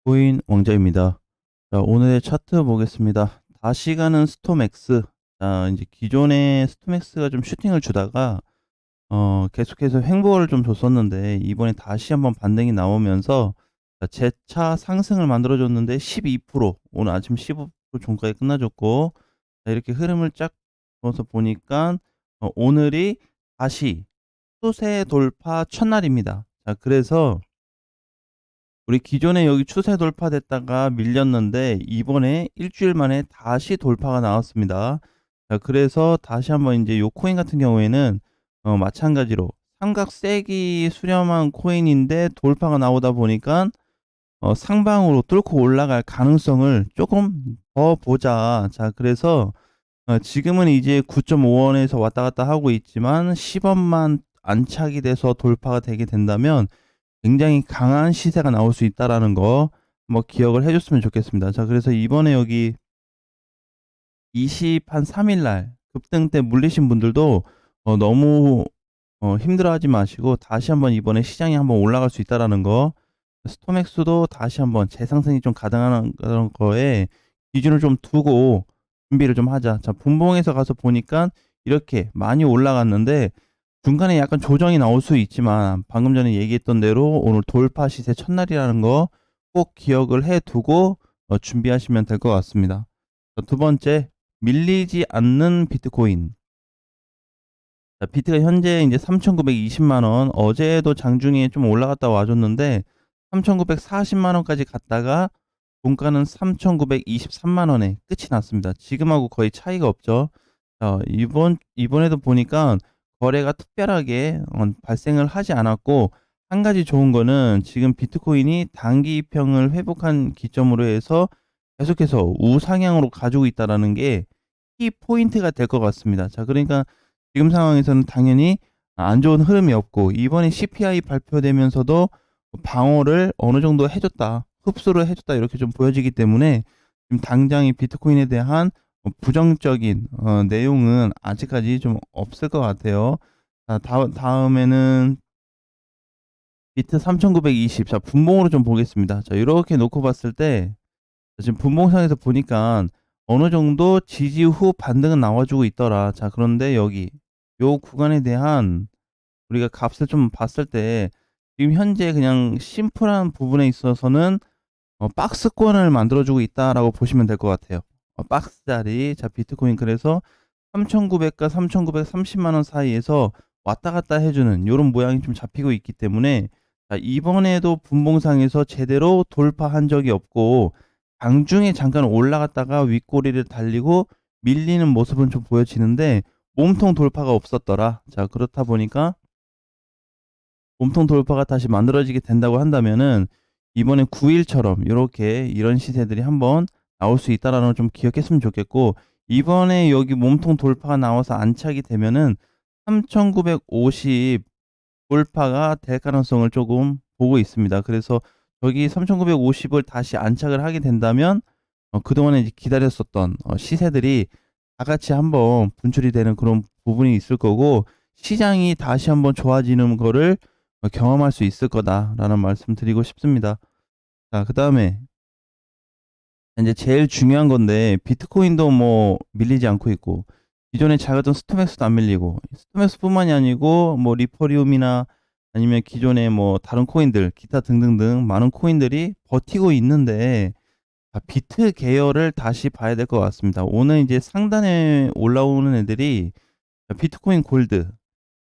비트코인 왕자입니다. 자, 오늘의 차트 보겠습니다. 다시 가는 스톰엑스. 자, 이제 기존의 스톰엑스가 좀 슈팅을 주다가 계속해서 횡보를 좀 줬었는데 이번에 다시 한번 반등이 나오면서 자, 재차 상승을 만들어 줬는데 12% 오늘 아침 15% 종가에 끝나줬고, 자, 이렇게 흐름을 쫙 보면서 보니까 오늘이 다시 추세 돌파 첫날입니다. 자, 그래서 우리 기존에 여기 추세 돌파됐다가 밀렸는데 이번에 일주일 만에 다시 돌파가 나왔습니다. 자, 그래서 다시 한번 인제 요 코인 같은 경우에는 마찬가지로 삼각세기 수렴한 코인인데 돌파가 나오다 보니깐 상방으로 뚫고 올라갈 가능성을 쪼금 더 보자. 자, 그래서 지금은 이제 9.5 원에서 왔다 갔다 하고 있지만 10 원만 안착이 돼서 돌파가 되게 된다면 굉장히 강한 시세가 나올 수 있다라는 거 뭐 기억을 해 줬으면 좋겠습니다. 자, 그래서 이번에 여기 20 한 3일 날 급등 때 물리신 분들도 너무 힘들어하지 마시고 다시 한번 이번에 시장이 한번 올라갈 수 있다라는 거, 스톰엑스도 다시 한번 재상승이 좀 가능한 그런 거에 기준을 좀 두고 준비를 좀 하자. 자, 분봉에서 가서 보니까 이렇게 많이 올라갔는데 중간에 약간 조정이 나올 수 있지만 방금 전에 얘기했던 대로 오늘 돌파 시세 첫날이라는 거 꼭 기억을 해 두고 준비하시면 될 것 같습니다. 자, 두 번째, 밀리지 않는 비트코인. 자, 비트가 현재 이제 3,920만 원, 어제도 장중에 좀 올라갔다 와 줬는데 3,940만 원까지 갔다가 종가는 3,923만 원에 끝이 났습니다. 지금하고 거의 차이가 없죠. 이번에도 보니까 거래가 특별하게 발생을 하지 않았고, 한 가지 좋은 거는 지금 비트코인이 단기 이평을 회복한 기점으로 해서 계속해서 우상향으로 가지고 있다라는 게 키 포인트가 될 것 같습니다. 자, 그러니까 지금 상황에서는 당연히 안 좋은 흐름이 없고, 이번에 CPI 발표되면서도 방어를 어느 정도 해 줬다, 흡수를 해 줬다, 이렇게 좀 보여지기 때문에 지금 당장 이 비트코인에 대한 부정적인 내용은 아직까지 좀 없을 것 같아요. 자, 다음에는 비트 3,920. 자, 분봉으로 좀 보겠습니다. 자, 요렇게 놓고 봤을 때 지금 분봉상에서 보니까 어느 정도 지지 후 반등은 나와 주고 있더라. 자, 그런데 여기 요 구간에 대한 우리가 값을 좀 봤을 때 지금 현재 그냥 심플한 부분에 있어서는 박스권을 만들어 주고 있다라고 보시면 될 것 같아요. 박스 자리. 자, 비트코인 그래서 3,900과 3,930만 원 사이에서 왔다 갔다 해 주는 요런 모양이 좀 잡히고 있기 때문에, 자, 이번에도 분봉상에서 제대로 돌파한 적이 없고 장중에 잠깐 올라갔다가 윗꼬리를 달리고 밀리는 모습은 좀 보여지는데 몸통 돌파가 없었더라. 자, 그렇다 보니까 몸통 돌파가 다시 만들어지게 된다고 한다면은 이번에 9 일처럼 요렇게 이런 시세들이 한번 나올 수 있다라는 걸 좀 기억했으면 좋겠고, 이번에 여기 몸통 돌파가 나와서 안착이 되면은 3,950 돌파가 될 가능성을 쪼금 보고 있습니다. 그래서 저기 3,950을 다시 안착을 하게 된다면 그동안에 이제 기다렸었던 시세들이 다 같이 한번 분출이 되는 그런 부분이 있을 거고, 시장이 다시 한번 좋아지는 거를 경험할 수 있을 거다라는 말씀 드리고 싶습니다. 자, 그다음에 인제 제일 중요한 건데, 비트코인도 뭐 밀리지 않고 있고 기존에 작았던 스톰엑스도 안 밀리고, 스톰엑스뿐만이 아니고 뭐 리퍼리움이나 아니면 기존의 뭐 다른 코인들 기타 등등등 많은 코인들이 버티고 있는데, 비트 계열을 다시 봐야 될 것 같습니다. 오늘 이제 상단에 올라오는 애들이 비트코인 골드,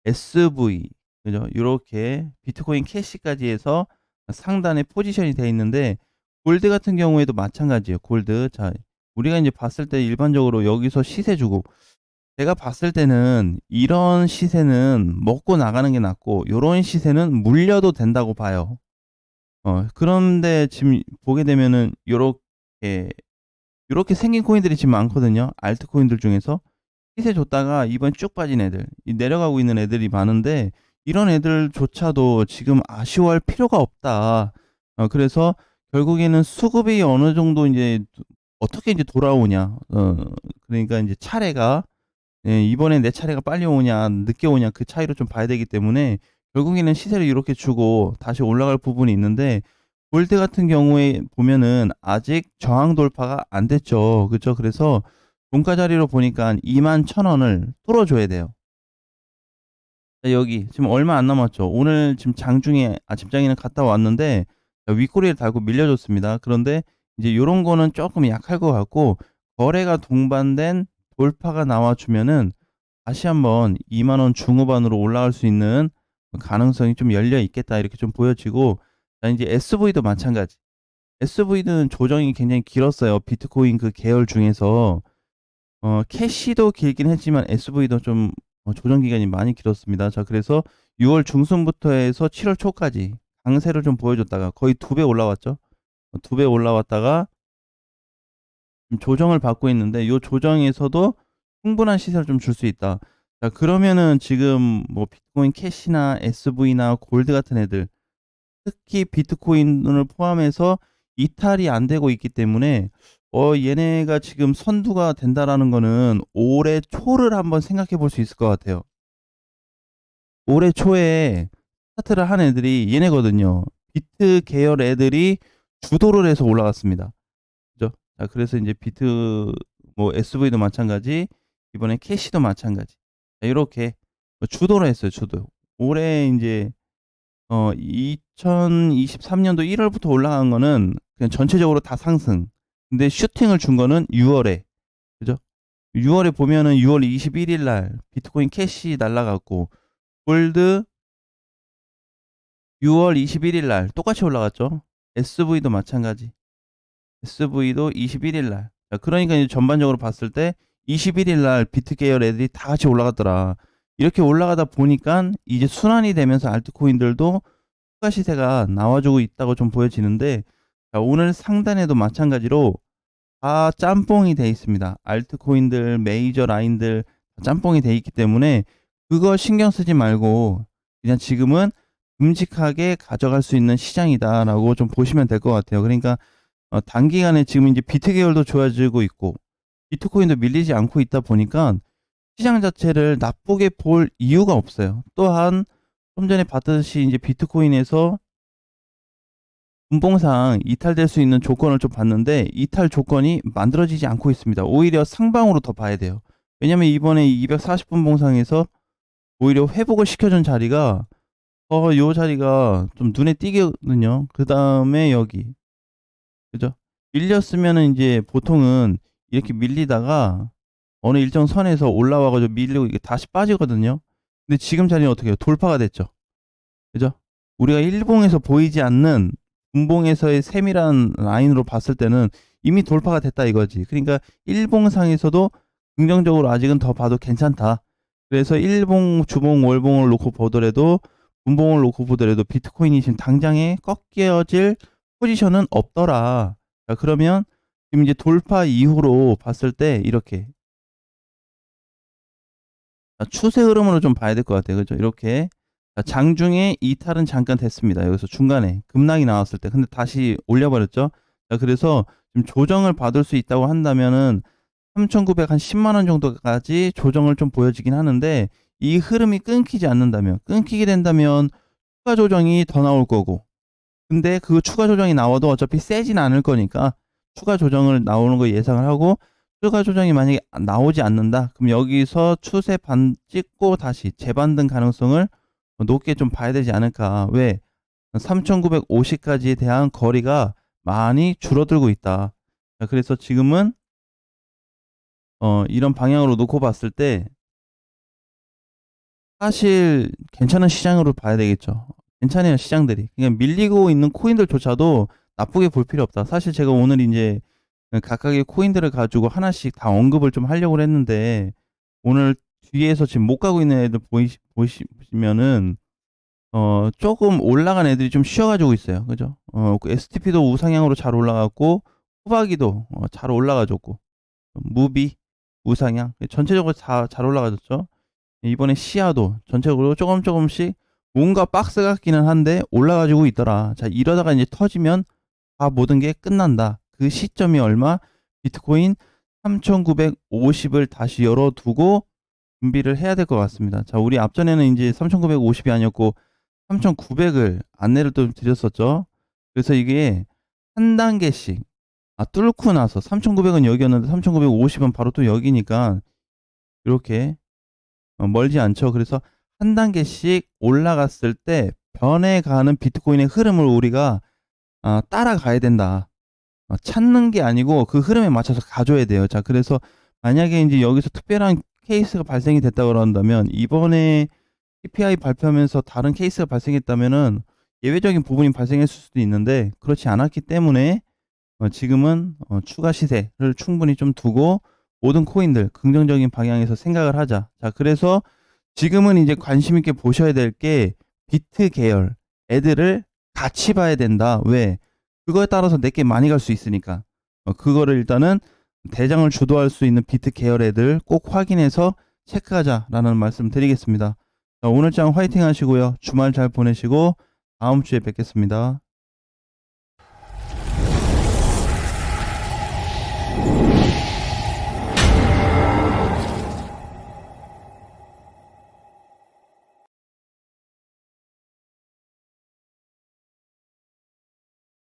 SV, 그죠? 요렇게 비트코인 캐시까지 해서 상단에 포지션이 되어 있는데, 골드 같은 경우에도 마찬가지예요. 골드. 자, 우리가 인제 봤을 때 일반적으로 여기서 시세 주고, 제가 봤을 때는 이런 시세는 먹고 나가는 게 낫고 요런 시세는 물려도 된다고 봐요. 그런데 지금 보게 되면은 요렇게 생긴 코인들이 지금 많거든요. 알트코인들 중에서 시세 줬다가 이번에 쭉 빠진 애들, 이 내려가고 있는 애들이 많은데 이런 애들조차도 지금 아쉬워할 필요가 없다. 그래서 결국에는 수급이 어느 정도 인제 어떻게 인제 돌아오냐. 그러니까 인제 차례가, 예, 이번에 내 차례가 빨리 오냐 늦게 오냐 그 차이로 좀 봐야 되기 때문에 결국에는 시세를 이렇게 주고 다시 올라갈 부분이 있는데, 골드 같은 경우에 보면은 아직 저항 돌파가 안 됐죠. 그죠? 그래서 종가 자리로 보니까 21,000원을 뚫어줘야 돼요. 자, 여기 지금 얼마 안 남았죠. 오늘 지금 장중에 아침장에는 갔다 왔는데 윗꼬리를 달고 밀려줬습니다. 그런데 이제 요런 거는 조금 약할 것 같고, 거래가 동반된 돌파가 나와주면은 다시 한번 2만원 중후반으로 올라갈 수 있는 가능성이 좀 열려 있겠다, 이렇게 좀 보여지고. 자, 이제 SV도 마찬가지. SV는 조정이 굉장히 길었어요. 비트코인 그 계열 중에서. 캐시도 길긴 했지만 SV도 좀 조정 기간이 많이 길었습니다. 자, 그래서 6월 중순부터 해서 7월 초까지 강세를 좀 보여줬다가 거의 2배 올라왔죠. 2배 올라왔다가 조정을 받고 있는데, 이 조정에서도 충분한 시세를 좀 줄 수 있다. 자, 그러면은 지금 뭐 비트코인 캐시나 SV나 골드 같은 애들, 특히 비트코인을 포함해서 이탈이 안 되고 있기 때문에 얘네가 지금 선두가 된다라는 거는 올해 초를 한번 생각해 볼 수 있을 것 같아요. 올해 초에 스타트를 한 애들이 얘네거든요. 비트 계열 애들이 주도를 해서 올라갔습니다. 그죠? 자, 그래서 이제 비트, 뭐 SV도 마찬가지, 이번에 캐시도 마찬가지. 자, 이렇게 주도를 했어요. 주도. 올해 이제 2023년도 1월부터 올라간 거는 그냥 전체적으로 다 상승. 근데 슈팅을 준 거는 6월에. 그죠? 6월에 보면은 6월 21일 날 비트코인 캐시 날라갔고, 골드 6월 21일 날 똑같이 올라갔죠. SV도 마찬가지. SV도 21일 날. 자, 그러니까 이제 전반적으로 봤을 때 21일 날 비트 계열 애들이 다 같이 올라갔더라. 이렇게 올라가다 보니까 이제 순환이 되면서 알트코인들도 추가 시세가 나와주고 있다고 좀 보여지는데, 자, 오늘 상단에도 마찬가지로 다 짬뽕이 돼 있습니다. 알트코인들, 메이저 라인들 짬뽕이 돼 있기 때문에 그거 신경 쓰지 말고 그냥 지금은 듬직하게 가져갈 수 있는 시장이다라고 좀 보시면 될 것 같아요. 그러니까 단기간에 지금 이제 비트 계열도 좋아지고 있고 비트코인도 밀리지 않고 있다 보니까 시장 자체를 나쁘게 볼 이유가 없어요. 또한 좀 전에 봤듯이 이제 비트코인에서 분봉상 이탈될 수 있는 조건을 좀 봤는데 이탈 조건이 만들어지지 않고 있습니다. 오히려 상방으로 더 봐야 돼요. 왜냐면 이번에 240분봉상에서 오히려 회복을 시켜준 자리가 요 자리가 좀 눈에 띄거든요. 그 다음에 여기, 그죠? 밀렸으면은 이제 보통은 이렇게 밀리다가 어느 일정 선에서 올라와가지고 밀리고 이게 다시 빠지거든요. 근데 지금 자리는 어떻게 해요? 돌파가 됐죠. 그죠? 우리가 일봉에서 보이지 않는 분봉에서의 세밀한 라인으로 봤을 때는 이미 돌파가 됐다 이거지. 그러니까 일봉상에서도 긍정적으로 아직은 더 봐도 괜찮다. 그래서 일봉, 주봉, 월봉을 놓고 보더라도, 분봉을 놓고 보더라도 비트코인이 지금 당장에 꺾여질 포지션은 없더라. 자, 그러면 지금 이제 돌파 이후로 봤을 때 이렇게 추세 흐름으로 좀 봐야 될 것 같아요. 그죠? 이렇게 장중에 이탈은 잠깐 됐습니다. 여기서 중간에 급락이 나왔을 때. 근데 다시 올려버렸죠. 자, 그래서 지금 조정을 받을 수 있다고 한다면은 3,900 한 10만 원 정도까지 조정을 좀 보여지긴 하는데, 이 흐름이 끊기지 않는다면, 끊기게 된다면 추가 조정이 더 나올 거고, 근데 그 추가 조정이 나와도 어차피 세진 않을 거니까 추가 조정을 나오는 거 예상을 하고, 추가 조정이 만약에 나오지 않는다, 그럼 여기서 추세 반 찍고 다시 재반등 가능성을 높게 좀 봐야 되지 않을까. 왜? 3,950까지에 대한 거리가 많이 줄어들고 있다. 그래서 지금은 이런 방향으로 놓고 봤을 때 사실 괜찮은 시장으로 봐야 되겠죠. 괜찮아요, 시장들이. 그냥 밀리고 있는 코인들조차도 나쁘게 볼 필요 없다. 사실 제가 오늘 이제 각각의 코인들을 가지고 하나씩 다 언급을 좀 하려고 했는데, 오늘 뒤에서 지금 못 가고 있는 애들 보시면은 조금 올라간 애들이 좀 쉬어가지고 있어요. 그죠? 그 STP도 우상향으로 잘 올라갔고, 후바기도 잘 올라가졌고, 무비, 우상향, 전체적으로 다 잘 올라가졌죠. 이번에 시야도 전체적으로 조금씩 뭔가 박스 같기는 한데 올라가지고 있더라. 자, 이러다가 이제 터지면 다 모든 게 끝난다. 그 시점이 얼마? 비트코인 3,950을 다시 열어두고 준비를 해야 될 것 같습니다. 자, 우리 앞전에는 이제 3,950이 아니었고 3,900을 안내를 또 드렸었죠. 그래서 이게 한 단계씩 뚫고 나서 3,900은 여기였는데 3,950은 바로 또 여기니까 이렇게 멀지 않죠. 그래서 한 단계씩 올라갔을 때 변해가는 비트코인의 흐름을 우리가 따라가야 된다. 찾는 게 아니고 그 흐름에 맞춰서 가줘야 돼요. 자, 그래서 만약에 인제 여기서 특별한 케이스가 발생이 됐다 그런다면 이번에 CPI 발표하면서 다른 케이스가 발생했다면은 예외적인 부분이 발생했을 수도 있는데 그렇지 않았기 때문에 지금은 추가 시세를 충분히 좀 두고 모든 코인들 긍정적인 방향에서 생각을 하자. 자, 그래서 지금은 이제 관심 있게 보셔야 될 게 비트 계열 애들을 같이 봐야 된다. 왜? 그거에 따라서 내게 많이 갈 수 있으니까. 그거를 일단은 대장을 주도할 수 있는 비트 계열 애들 꼭 확인해서 체크하자라는 말씀 드리겠습니다. 자, 오늘 장 화이팅 하시고요. 주말 잘 보내시고 다음 주에 뵙겠습니다.